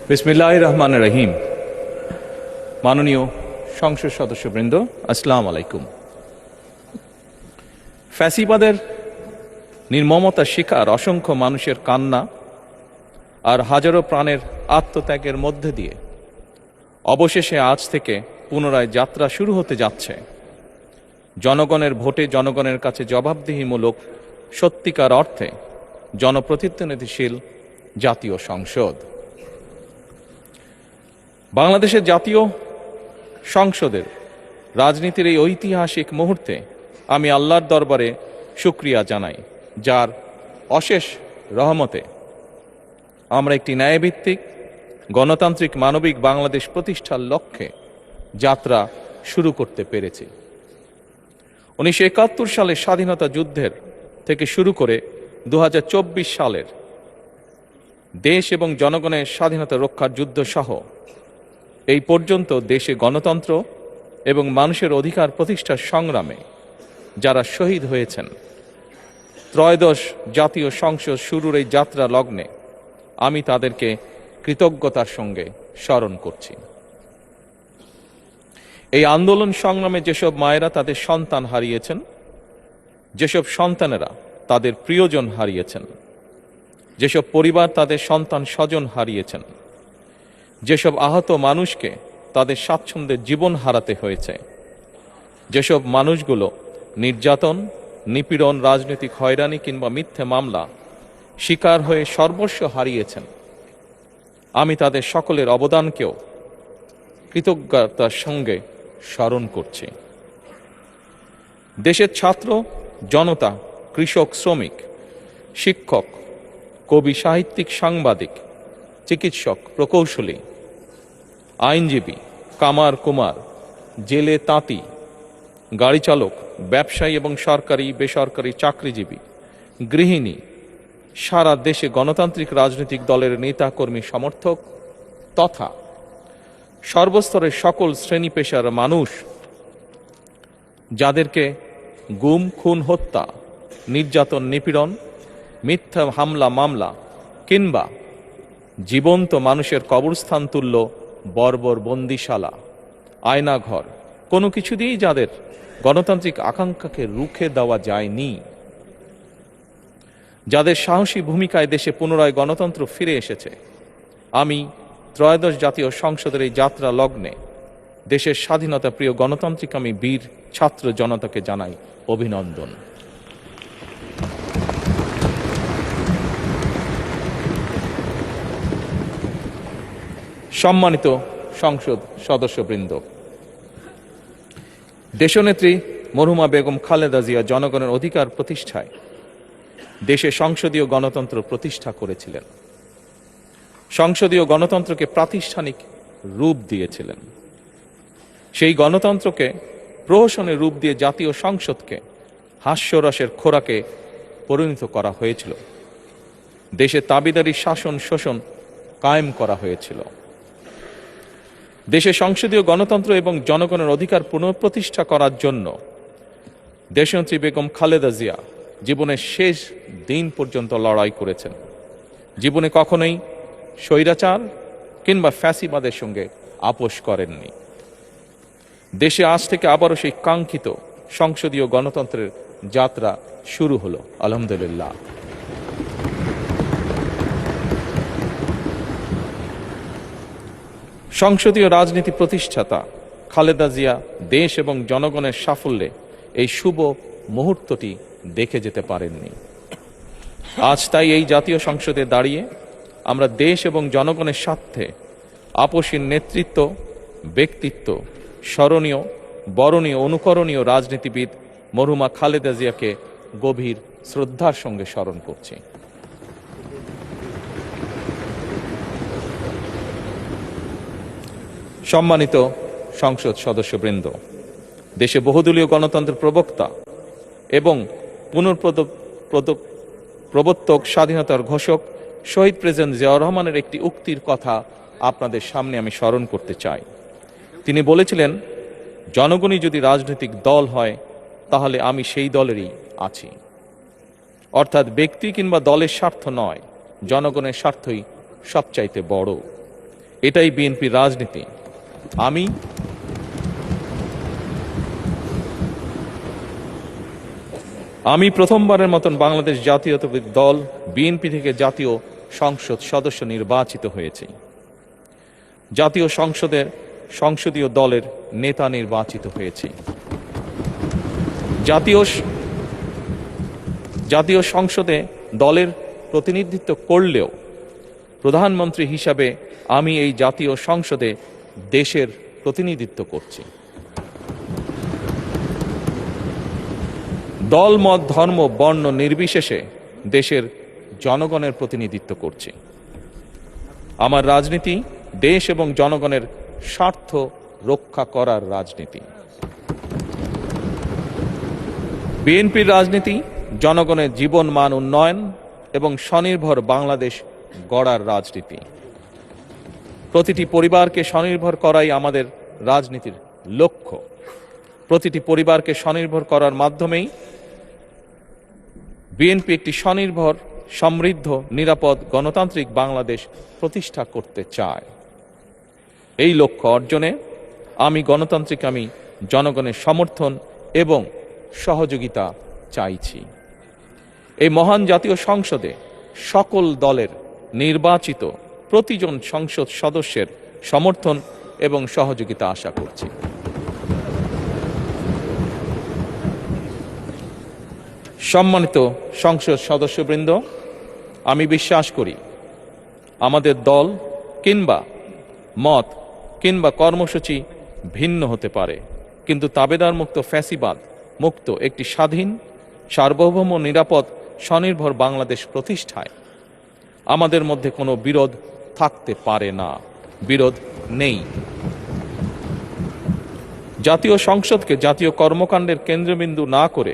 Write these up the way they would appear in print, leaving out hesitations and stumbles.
বিসমিল্লাহির রহমানির রহিম। মাননীয় সংসদ সদস্যবৃন্দ, আসসালামু আলাইকুম। ফ্যাসিবাদের নির্মমতার শিকার অসংখ্য মানুষের কান্না আর হাজারো প্রাণের আত্মত্যাগের মধ্যে দিয়ে অবশেষে আজ থেকে পুনরায় যাত্রা শুরু হতে যাচ্ছে জনগণের ভোটে জনগণের কাছে জবাবদিহিমূলক সত্যিকার অর্থে জনপ্রতিনিধিশীল জাতীয় সংসদ। বাংলাদেশের জাতীয় সংসদের রাজনীতির এই ঐতিহাসিক মুহূর্তে আমি আল্লাহর দরবারে শুকরিয়া জানাই, যার অশেষ রহমতে আমরা একটি ন্যায়ভিত্তিক গণতান্ত্রিক মানবিক বাংলাদেশ প্রতিষ্ঠার লক্ষ্যে যাত্রা শুরু করতে পেরেছি। 1971 সালের স্বাধীনতা যুদ্ধের থেকে শুরু করে 2024 সালের দেশ এবং জনগণের স্বাধীনতা রক্ষার যুদ্ধ সহ এই পর্যন্ত দেশে গণতন্ত্র এবং মানুষের অধিকার প্রতিষ্ঠার সংগ্রামে যারা শহীদ হয়েছেন, ত্রয়োদশ জাতীয় সংসদ শুরুর এই যাত্রা লগ্নে আমি তাদেরকে কৃতজ্ঞতার সঙ্গে স্মরণ করছি। এই আন্দোলন সংগ্রামে যেসব মায়েরা তাদের সন্তান হারিয়েছেন, যেসব সন্তানেরা তাদের প্রিয়জন হারিয়েছেন, যেসব পরিবার তাদের সন্তান স্বজন হারিয়েছেন, যেসব আহত মানুষকে তাদের স্বাচ্ছন্দ্যের জীবন হারাতে হয়েছে, যেসব মানুষগুলো নির্যাতন, নিপীড়ন, রাজনৈতিক হয়রানি কিংবা মিথ্যে মামলা শিকার হয়ে সর্বস্ব হারিয়েছেন, আমি তাদের সকলের অবদানকেও কৃতজ্ঞতার সঙ্গে স্মরণ করছি। দেশের ছাত্র জনতা, কৃষক, শ্রমিক, শিক্ষক, কবি, সাহিত্যিক, সাংবাদিক, চিকিৎসক, প্রকৌশলী, আইনজীবী, কামার কুমার, জেলে তাঁতি, গাড়ি চালক, ব্যবসায়ী এবং সরকারি বেসরকারি চাকরিজীবী, গৃহিণী, সারা দেশে গণতান্ত্রিক রাজনৈতিক দলের নেতা কর্মী সমর্থক তথা সর্বস্তরের সকল শ্রেণী পেশার মানুষ যাদেরকে গুম, খুন, হত্যা, নির্যাতন, নিপীড়ন, মিথ্যা হামলা মামলা কিংবা জীবন্ত মানুষের কবরস্থান তুল্য বর্বর বন্দিশালা, আয়নাঘর, কোনো কিছু দিয়েই যাদের গণতান্ত্রিক আকাঙ্ক্ষাকে রুখে দেওয়া যায়নি, যাদের সাহসী ভূমিকায় দেশে পুনরায় গণতন্ত্র ফিরে এসেছে, আমি ত্রয়োদশ জাতীয় সংসদের এই যাত্রা লগ্নে দেশের স্বাধীনতা প্রিয় গণতান্ত্রিকামী বীর ছাত্র জনতাকে জানাই অভিনন্দন। সম্মানিত সংসদ সদস্যবৃন্দ, দেশনেত্রী মরহুমা বেগম খালেদা জিয়া জনগণের অধিকার প্রতিষ্ঠায় দেশে সংসদীয় গণতন্ত্র প্রতিষ্ঠা করেছিলেন, সংসদীয় গণতন্ত্রকে প্রাতিষ্ঠানিক রূপ দিয়েছিলেন। সেই গণতন্ত্রকে প্রহসনের রূপ দিয়ে জাতীয় সংসদকে হাস্যরসের খোরাকে পরিণত করা হয়েছিল। দেশে তাবিদারি শাসন শোষণ কায়েম করা হয়েছিল। দেশে সংসদীয় গণতন্ত্র এবং জনগণের অধিকার পুনঃপ্রতিষ্ঠা করার জন্য দেশনেত্রী বেগম খালেদা জিয়া জীবনের শেষ দিন পর্যন্ত লড়াই করেছেন। জীবনে কখনোই স্বৈরাচার কিংবা ফ্যাসিবাদের সঙ্গে আপোষ করেননি। দেশে আজ থেকে আবারও সেই কাঙ্ক্ষিত সংসদীয় গণতন্ত্রের যাত্রা শুরু হলো, আলহামদুলিল্লাহ। সংসদীয় রাজনীতি প্রতিষ্ঠাতা খালেদা জিয়া দেশ এবং জনগণের সাফল্যে এই শুভ মুহূর্তটি দেখে যেতে পারেননি। আজ তাই এই জাতীয় সংসদে দাঁড়িয়ে আমরা দেশ এবং জনগণের স্বার্থে আপসীর নেতৃত্ব, ব্যক্তিত্ব, স্মরণীয়, বরণীয়, অনুকরণীয় রাজনীতিবিদ মরহুমা খালেদা জিয়াকে গভীর শ্রদ্ধার সঙ্গে স্মরণ করছি। সম্মানিত সংসদ সদস্যবৃন্দ, দেশে বহুদলীয় গণতন্ত্রের প্রবক্তা এবং প্রবর্তক, স্বাধীনতার ঘোষক শহীদ প্রেসিডেন্ট জিয়াউর রহমানের একটি উক্তির কথা আপনাদের সামনে আমি স্মরণ করতে চাই। তিনি বলেছিলেন, জনগণই যদি রাজনৈতিক দল হয় তাহলে আমি সেই দলেরই আছি। অর্থাৎ ব্যক্তি কিংবা দলের স্বার্থ নয়, জনগণের স্বার্থই সবচাইতে বড়। এটাই বিএনপির রাজনীতি। আমি প্রথমবারের মতন বাংলাদেশ জাতীয়তাবাদী দল বিএনপি থেকে জাতীয় সংসদ সদস্য নির্বাচিত হয়েছি। জাতীয় সংসদীয় দলের নেতা নির্বাচিত হয়েছি। জাতীয় সংসদে দলের প্রতিনিধিত্ব করলেও প্রধানমন্ত্রী হিসাবে আমি এই জাতীয় সংসদে দেশের প্রতিনিধিত্ব করছি। দল, মত, ধর্ম, বর্ণ নির্বিশেষে দেশের জনগণের প্রতিনিধিত্ব করছি। আমার রাজনীতি দেশ এবং জনগণের স্বার্থ রক্ষা করার রাজনীতি। বিএনপির রাজনীতি জনগণের জীবন মান উন্নয়ন এবং স্বনির্ভর বাংলাদেশ গড়ার রাজনীতি। প্রতিটি পরিবারকে স্বনির্ভর করাই আমাদের রাজনীতির লক্ষ্য। প্রতিটি পরিবারকে স্বনির্ভর করার মাধ্যমেই বিএনপি একটি স্বনির্ভর, সমৃদ্ধ, নিরাপদ, গণতান্ত্রিক বাংলাদেশ প্রতিষ্ঠা করতে চায়। এই লক্ষ্য অর্জনে আমি জনগণের সমর্থন এবং সহযোগিতা চাইছি। এই মহান জাতীয় সংসদে সকল দলের নির্বাচিত প্রতিজন সংসদ সদস্যের সমর্থন এবং সহযোগিতা আশা করছি। সম্মানিত সংসদ সদস্যবৃন্দ, আমি বিশ্বাস করি আমাদের দল কিংবা মত কিংবা কর্মসূচি ভিন্ন হতে পারে, কিন্তু তাবেদার মুক্ত, ফ্যাসিবাদ মুক্ত একটি স্বাধীন, সার্বভৌম, নিরাপদ, স্বনির্ভর বাংলাদেশ প্রতিষ্ঠায় আমাদের মধ্যে কোনো বিরোধ থাকতে পারে না, বিরোধ নেই। জাতীয় সংসদকে জাতীয় কর্মকাণ্ডের কেন্দ্রবিন্দু না করে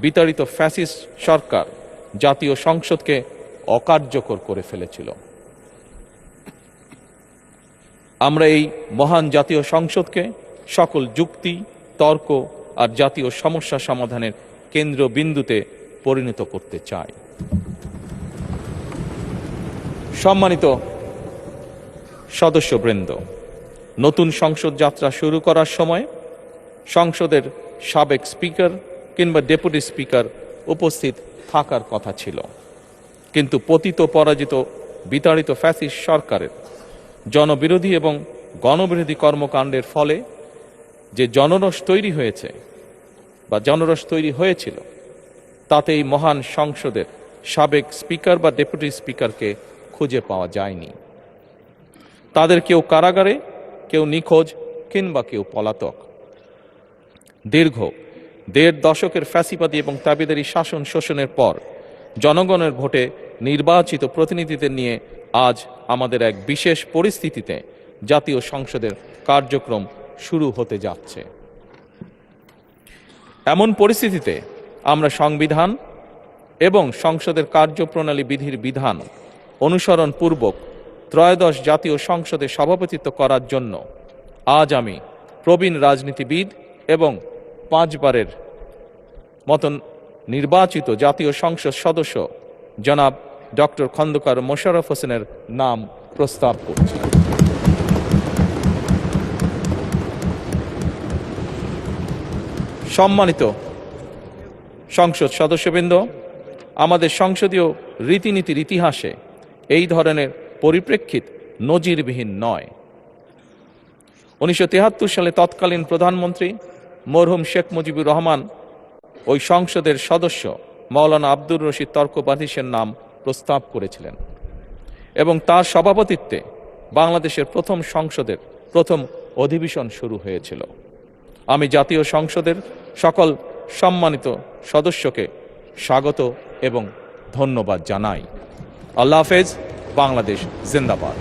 বিতাড়িত ফ্যাসিস্ট সরকার জাতীয় সংসদকে অকার্যকর করে ফেলেছিল। আমরা এই মহান জাতীয় সংসদকে সকল যুক্তি, তর্ক আর জাতীয় সমস্যা সমাধানের কেন্দ্রবিন্দুতে পরিণত করতে চাই। সম্মানিত সদস্যবৃন্দ, নতুন সংসদ যাত্রা শুরু করার সময় সংসদের সাবেক স্পিকার কিংবা ডেপুটি স্পিকার উপস্থিত থাকার কথা ছিল, কিন্তু পতিত, পরাজিত, বিতাড়িত ফ্যাসিস্ট সরকারের জনবিরোধী এবং গণবিরোধী কর্মকাণ্ডের ফলে যে জনরোষ তৈরি হয়েছিল তাতে এই মহান সংসদের সাবেক স্পিকার বা ডেপুটি স্পিকারকে খুঁজে পাওয়া যায়নি। তাদের কেউ কারাগারে, কেউ নিখোঁজ কিংবা কেউ পলাতক। দীর্ঘ ১.৫ দশকের ফ্যাসিবাদী এবং তাবেদারি শাসন শোষণের পর জনগণের ভোটে নির্বাচিত প্রতিনিধিদের নিয়ে আজ আমাদের এক বিশেষ পরিস্থিতিতে জাতীয় সংসদের কার্যক্রম শুরু হতে যাচ্ছে। এমন পরিস্থিতিতে আমরা সংবিধান এবং সংসদের কার্যপ্রণালী বিধির বিধান অনুসরণ পূর্বক ত্রয়োদশ জাতীয় সংসদে সভাপতিত্ব করার জন্য আজ আমি প্রবীণ রাজনীতিবিদ এবং 5 বারের মতন নির্বাচিত জাতীয় সংসদ সদস্য জনাব ডক্টর খন্দকার মোশাররফ হোসেনের নাম প্রস্তাব করছি। সম্মানিত সংসদ সদস্যবৃন্দ, আমাদের সংসদীয় রীতিনীতির ইতিহাসে এই ধরনের পরিপ্রেক্ষিত নজিরবিহীন নয়। 1973 সালে তৎকালীন প্রধানমন্ত্রী মরহুম শেখ মুজিবুর রহমান ওই সংসদের সদস্য মাওলানা আব্দুর রশিদ তর্কবাধীশের নাম প্রস্তাব করেছিলেন এবং তার সভাপতিত্বে বাংলাদেশের প্রথম সংসদের প্রথম অধিবেশন শুরু হয়েছিল। আমি জাতীয় সংসদের সকল সম্মানিত সদস্যকে স্বাগত এবং ধন্যবাদ জানাই। আল্লাহ হাফেজ। বাংলাদেশ জিন্দাবাদ।